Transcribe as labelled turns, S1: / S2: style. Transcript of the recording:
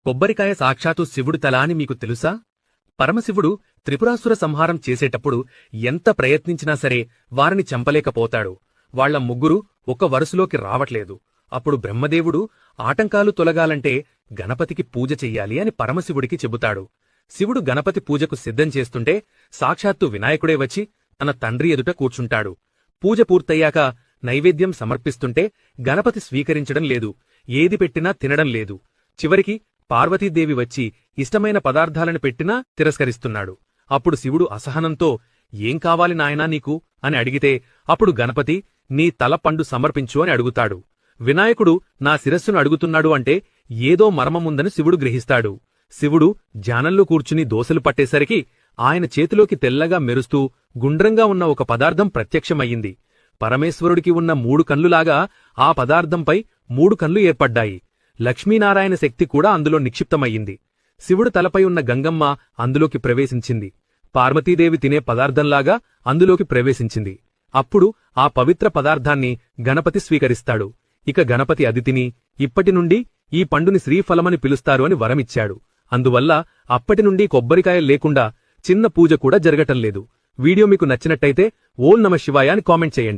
S1: కొబ్బరికాయ సాక్షాత్తు శివుడి తల అని మీకు తెలుసా? పరమశివుడు త్రిపురాసుర సంహారం చేసేటప్పుడు ఎంత ప్రయత్నించినా సరే వారిని చంపలేకపోతాడు. వాళ్ల ముగ్గురు ఒక వరుసలోకి రావట్లేదు. అప్పుడు బ్రహ్మదేవుడు ఆటంకాలు తొలగాలంటే గణపతికి పూజ చెయ్యాలి అని పరమశివుడికి చెబుతాడు. శివుడు గణపతి పూజకు సిద్ధం చేస్తుంటే సాక్షాత్తు వినాయకుడే వచ్చి తన తండ్రి ఎదుట కూర్చుంటాడు. పూజ పూర్తయ్యాక నైవేద్యం సమర్పిస్తుంటే గణపతి స్వీకరించడం లేదు. ఏది పెట్టినా తినడం లేదు. చివరికి పార్వతీదేవి వచ్చి ఇష్టమైన పదార్థాలను పెట్టినా తిరస్కరిస్తున్నాడు. అప్పుడు శివుడు అసహనంతో ఏం కావాలి నాయనా నీకు అని అడిగితే అప్పుడు గణపతి నీ తల పండు సమర్పించు అని అడుగుతాడు. వినాయకుడు నా శిరస్సును అడుగుతున్నాడు అంటే ఏదో మర్మముందని శివుడు గ్రహిస్తాడు. శివుడు ధ్యానంలో కూర్చుని దోసలు పట్టేసరికి ఆయన చేతిలోకి తెల్లగా మెరుస్తూ గుండ్రంగా ఉన్న ఒక పదార్థం ప్రత్యక్షమయ్యింది. పరమేశ్వరుడికి ఉన్న 3 కన్నులాగా ఆ పదార్థంపై 3 కన్లు ఏర్పడ్డాయి. లక్ష్మీనారాయణ శక్తి కూడా అందులో నిక్షిప్తమయ్యింది. శివుడు తలపై ఉన్న గంగమ్మ అందులోకి ప్రవేశించింది. పార్వతీదేవి తినే పదార్థంలాగా అందులోకి ప్రవేశించింది. అప్పుడు ఆ పవిత్ర పదార్థాన్ని గణపతి స్వీకరిస్తాడు. ఇక గణపతి అది తిని ఇప్పటినుండి ఈ పండుని శ్రీఫలమని పిలుస్తారు అని వరమిచ్చాడు. అందువల్ల అప్పటినుండి కొబ్బరికాయ లేకుండా చిన్న పూజ కూడా జరగటంలేదు. వీడియో మీకు నచ్చినట్టయితే ఓం నమః శివాయ అని కామెంట్ చేయండి.